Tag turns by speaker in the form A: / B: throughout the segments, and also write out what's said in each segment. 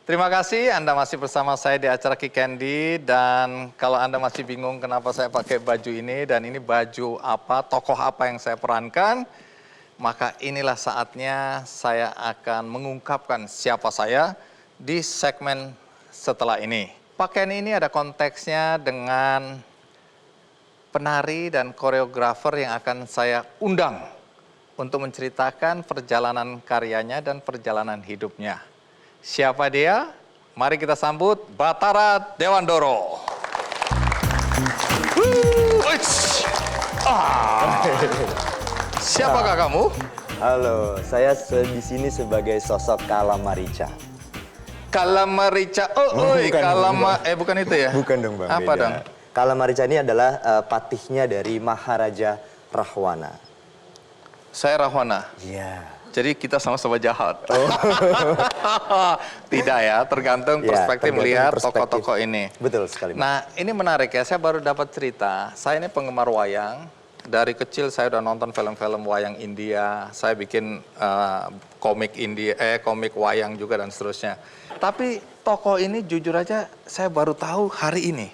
A: Terima kasih Anda masih bersama saya di acara Kick Candy, dan kalau Anda masih bingung kenapa saya pakai baju ini dan ini baju apa, tokoh apa yang saya perankan, maka inilah saatnya saya akan mengungkapkan siapa saya di segmen setelah ini. Pakaian ini ada konteksnya dengan penari dan koreografer yang akan saya undang untuk menceritakan perjalanan karyanya dan perjalanan hidupnya. Siapa dia? Mari kita sambut Bathara Dewandoro. Siapakah kamu?
B: Halo, saya di sini sebagai sosok Kala Marica.
A: Kala Marica. Bukan itu ya?
B: Bukan dong, Bang.
A: Apa
B: beda.
A: dong?
B: Kala Marica ini adalah patihnya dari Maharaja Rahwana.
A: Saya Rahwana.
B: Iya.
A: Jadi kita sama-sama jahat. Oh. Tidak ya, tergantung perspektif melihat tokoh-tokoh ini.
B: Betul sekali.
A: Nah, ini menarik ya, saya baru dapat cerita. Saya ini penggemar wayang. Dari kecil saya udah nonton film-film wayang India. Saya bikin komik wayang juga dan seterusnya. Tapi tokoh ini jujur aja saya baru tahu hari ini.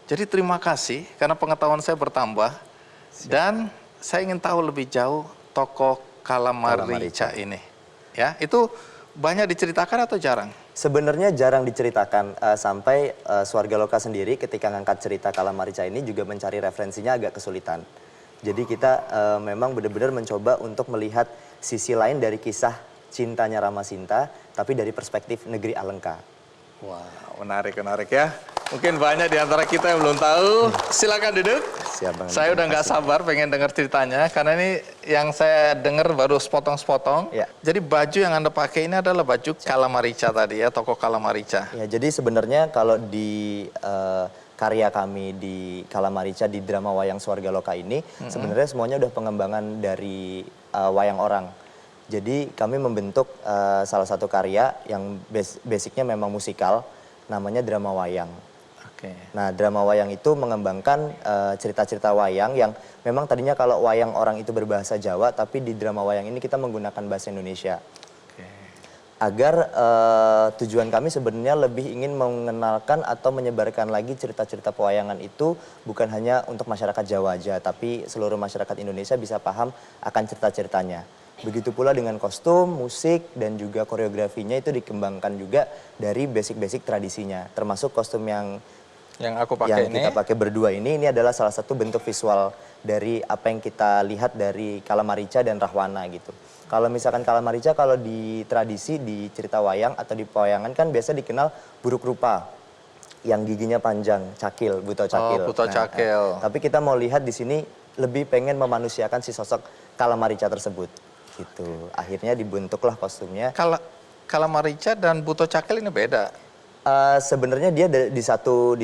A: Jadi terima kasih karena pengetahuan saya bertambah. Dan saya ingin tahu lebih jauh tokoh Kala Marica ini. Ya, itu banyak diceritakan atau jarang?
B: Sebenarnya jarang diceritakan, sampai Swarga Loka sendiri ketika ngangkat cerita Kala Marica ini juga mencari referensinya agak kesulitan. Jadi kita memang benar-benar mencoba untuk melihat sisi lain dari kisah cintanya Ramasinta, tapi dari perspektif negeri Alengka.
A: Wah, menarik ya. Mungkin banyak di antara kita yang belum tahu. Silakan duduk.
B: Siap, Bang.
A: Saya udah nggak sabar pengen dengar ceritanya, karena ini yang saya dengar baru sepotong-sepotong.
B: Ya.
A: Jadi baju yang Anda pakai ini adalah baju Kala Marica tadi ya, tokoh Kala Marica.
B: Ya, jadi sebenarnya kalau di karya kami di Kala Marica di drama wayang Swarga Loka ini, sebenarnya semuanya udah pengembangan dari wayang orang. Jadi kami membentuk salah satu karya yang basicnya memang musikal, namanya drama wayang.
A: Oke.
B: Nah, drama wayang itu mengembangkan cerita-cerita wayang yang memang tadinya kalau wayang orang itu berbahasa Jawa, tapi di drama wayang ini kita menggunakan bahasa Indonesia.
A: Oke.
B: Agar tujuan kami sebenarnya lebih ingin mengenalkan atau menyebarkan lagi cerita-cerita pewayangan itu bukan hanya untuk masyarakat Jawa aja, tapi seluruh masyarakat Indonesia bisa paham akan cerita-ceritanya. Begitu pula dengan kostum, musik, dan juga koreografinya itu dikembangkan juga dari basic-basic tradisinya. Termasuk kostum yang
A: aku pakai
B: yang kita pakai berdua ini adalah salah satu bentuk visual dari apa yang kita lihat dari Kala Marica dan Rahwana gitu. Kalau misalkan Kala Marica, kalau di tradisi, di cerita wayang atau di pewayangan kan biasa dikenal buruk rupa. Yang giginya panjang, cakil, buto cakil.
A: Oh, buto cakil.
B: Tapi kita mau lihat di sini lebih pengen memanusiakan si sosok Kala Marica tersebut. Gitu. Akhirnya dibentuklah kostumnya.
A: Kala Marica dan buto cakil ini beda.
B: Sebenarnya dia di satu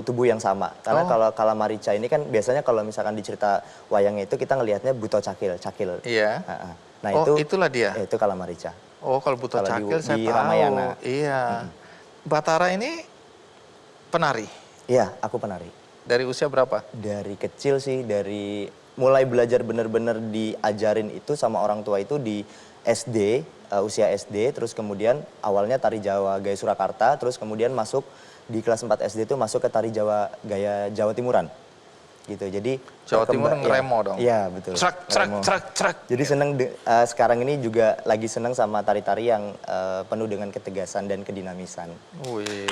B: tubuh yang sama. Karena kalau Kala Marica ini kan biasanya kalau misalkan di cerita wayangnya itu kita ngelihatnya buto cakil.
A: Iya.
B: Nah,
A: itulah dia.
B: Itu Kala Marica.
A: Oh, kalau buto cakil saya
B: di
A: tahu.
B: Ramayana.
A: Iya. Bathara ini penari.
B: Iya, aku penari.
A: Dari usia berapa?
B: Dari kecil sih, dari mulai belajar bener-bener diajarin itu sama orang tua itu di SD, usia SD, terus kemudian awalnya tari Jawa Gaya Surakarta, terus kemudian masuk di kelas 4 SD itu masuk ke tari Jawa Gaya Jawa Timuran. Gitu. Jadi
A: Jawa Timur ngeremo dong.
B: Iya, betul.
A: Trak.
B: Jadi seneng sekarang ini juga lagi seneng sama tari-tari yang penuh dengan ketegasan dan kedinamisan.
A: Wih.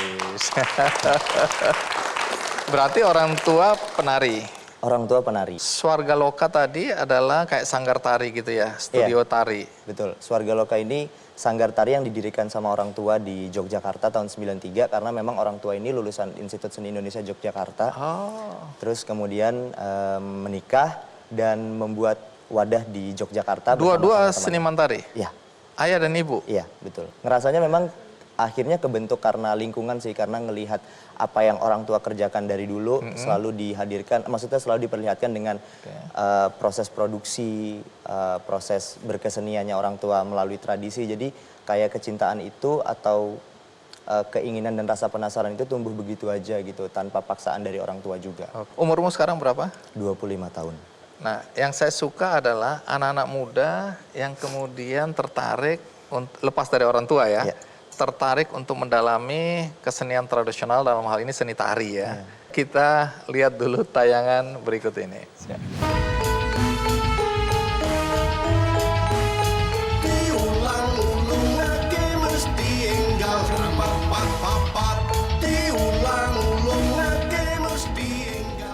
A: Berarti orang tua penari.
B: Orang tua penari.
A: Swarga Loka tadi adalah kayak sanggar tari gitu ya, studio tari.
B: Betul. Swarga Loka ini sanggar tari yang didirikan sama orang tua di Yogyakarta tahun 93 karena memang orang tua ini lulusan Institut Seni Indonesia Yogyakarta. Terus kemudian menikah dan membuat wadah di Yogyakarta.
A: Dua-dua seniman tari?
B: Iya.
A: Ayah dan ibu?
B: Iya, betul. Ngerasanya memang akhirnya kebentuk karena lingkungan sih, karena ngelihat apa yang orang tua kerjakan dari dulu selalu dihadirkan, maksudnya selalu diperlihatkan dengan proses produksi, proses berkeseniannya orang tua melalui tradisi. Jadi kayak kecintaan itu atau keinginan dan rasa penasaran itu tumbuh begitu aja gitu, tanpa paksaan dari orang tua juga.
A: Umurmu sekarang berapa?
B: 25 tahun.
A: Nah, yang saya suka adalah anak-anak muda yang kemudian tertarik, lepas dari orang tua ya, tertarik untuk mendalami kesenian tradisional, dalam hal ini seni tari ya. Kita lihat dulu tayangan berikut ini.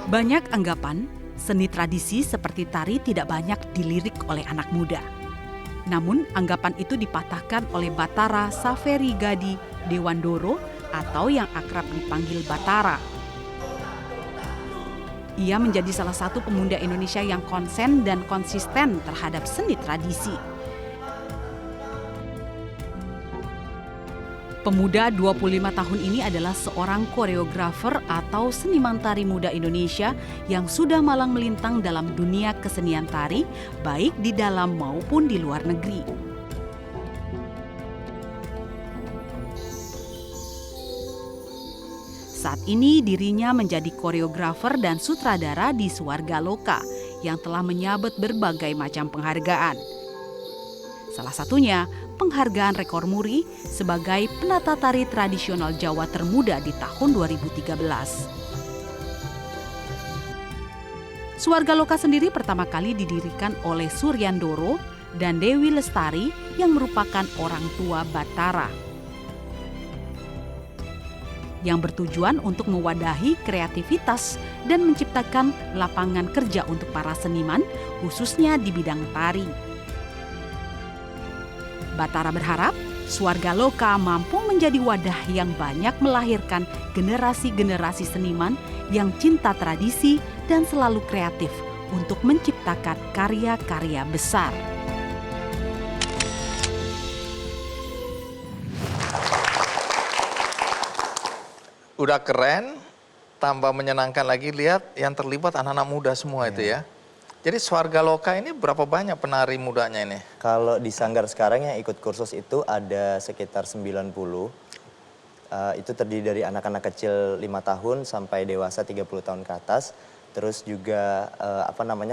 C: Banyak anggapan seni tradisi seperti tari tidak banyak dilirik oleh anak muda. Namun anggapan itu dipatahkan oleh Bathara Saveri Gadi Dewandoro atau yang akrab dipanggil Bathara. Ia menjadi salah satu pemuda Indonesia yang konsen dan konsisten terhadap seni tradisi. Pemuda 25 tahun ini adalah seorang koreografer atau seniman tari muda Indonesia yang sudah malang melintang dalam dunia kesenian tari, baik di dalam maupun di luar negeri. Saat ini dirinya menjadi koreografer dan sutradara di Swarga Loka yang telah menyabet berbagai macam penghargaan. Salah satunya penghargaan rekor muri sebagai penata tari tradisional Jawa termuda di tahun 2013. Swarga Loka sendiri pertama kali didirikan oleh Suryandoro dan Dewi Lestari yang merupakan orang tua Bathara, yang bertujuan untuk mewadahi kreativitas dan menciptakan lapangan kerja untuk para seniman, khususnya di bidang tari. Bathara berharap Swarga Loka mampu menjadi wadah yang banyak melahirkan generasi-generasi seniman yang cinta tradisi dan selalu kreatif untuk menciptakan karya-karya besar.
A: Udah keren, tambah menyenangkan lagi lihat yang terlibat anak-anak muda semua itu ya. Jadi Swarga Loka ini berapa banyak penari mudanya ini?
B: Kalau di Sanggar sekarang yang ikut kursus itu ada sekitar 90. Itu terdiri dari anak-anak kecil 5 tahun sampai dewasa 30 tahun ke atas. Terus juga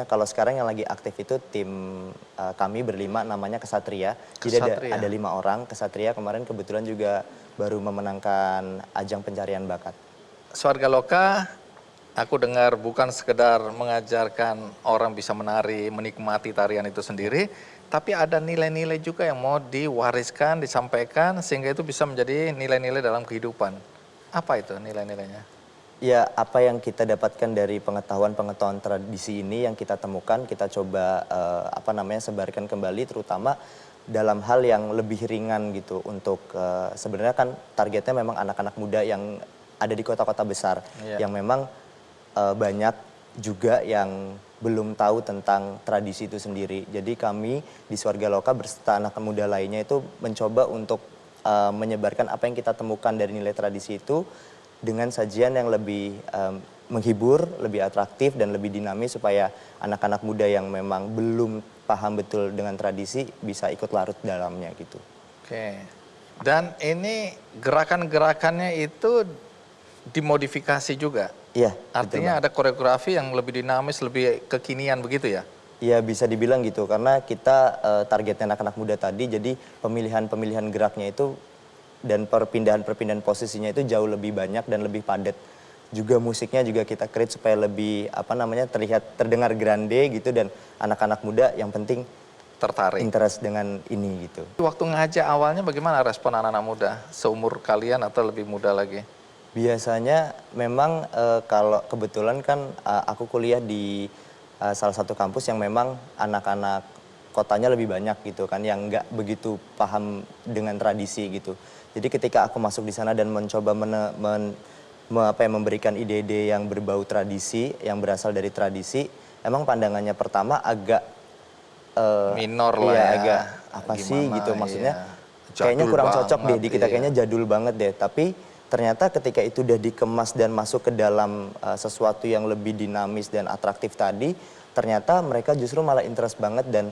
B: kalau sekarang yang lagi aktif itu tim kami berlima namanya Kesatria. Jadi ada 5 orang. Kesatria kemarin kebetulan juga baru memenangkan ajang pencarian bakat.
A: Swarga Loka aku dengar bukan sekedar mengajarkan orang bisa menari, menikmati tarian itu sendiri, tapi ada nilai-nilai juga yang mau diwariskan, disampaikan, sehingga itu bisa menjadi nilai-nilai dalam kehidupan. Apa itu nilai-nilainya?
B: Ya, apa yang kita dapatkan dari pengetahuan-pengetahuan tradisi ini yang kita temukan, kita coba sebarkan kembali, terutama dalam hal yang lebih ringan gitu. Untuk sebenarnya kan targetnya memang anak-anak muda yang ada di kota-kota besar, yang memang banyak juga yang belum tahu tentang tradisi itu sendiri. Jadi kami di Swarga Loka berserta anak muda lainnya itu mencoba untuk menyebarkan apa yang kita temukan dari nilai tradisi itu dengan sajian yang lebih menghibur, lebih atraktif dan lebih dinamis supaya anak-anak muda yang memang belum paham betul dengan tradisi bisa ikut larut dalamnya gitu.
A: Oke. Dan ini gerakan-gerakannya itu dimodifikasi juga?
B: Iya.
A: Artinya ada koreografi yang lebih dinamis, lebih kekinian begitu ya?
B: Iya, bisa dibilang gitu karena kita targetnya anak-anak muda tadi, jadi pemilihan-pemilihan geraknya itu dan perpindahan-perpindahan posisinya itu jauh lebih banyak dan lebih padat. Juga musiknya juga kita create supaya lebih terdengar grande gitu, dan anak-anak muda yang penting
A: tertarik,
B: interest dengan ini gitu.
A: Waktu ngajak awalnya bagaimana respon anak-anak muda? Seumur kalian atau lebih muda lagi?
B: Biasanya memang kalau kebetulan kan aku kuliah di salah satu kampus yang memang anak-anak kotanya lebih banyak gitu kan, yang nggak begitu paham dengan tradisi gitu. Jadi ketika aku masuk di sana dan mencoba memberikan ide-ide yang berbau tradisi, yang berasal dari tradisi, emang pandangannya pertama agak
A: minor lah ya.
B: Agak apa sih gitu, maksudnya kayaknya kurang cocok deh di kita, kayaknya jadul banget deh. Tapi ternyata ketika itu udah dikemas dan masuk ke dalam sesuatu yang lebih dinamis dan atraktif tadi, ternyata mereka justru malah interest banget dan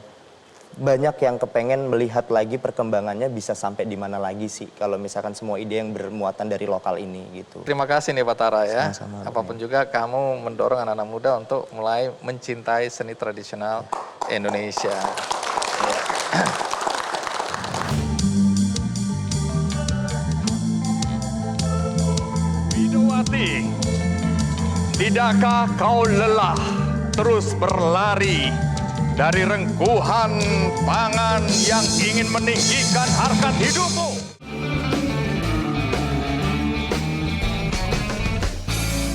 B: banyak yang kepengen melihat lagi perkembangannya bisa sampai di mana lagi sih kalau misalkan semua ide yang bermuatan dari lokal ini gitu.
A: Terima kasih nih Bathara ya.
B: Sama-sama,
A: apapun juga kamu mendorong anak-anak muda untuk mulai mencintai seni tradisional Indonesia. Ya. Tidakkah kau lelah terus berlari dari rengkuhan pangan yang ingin meninggikan harkat hidupmu?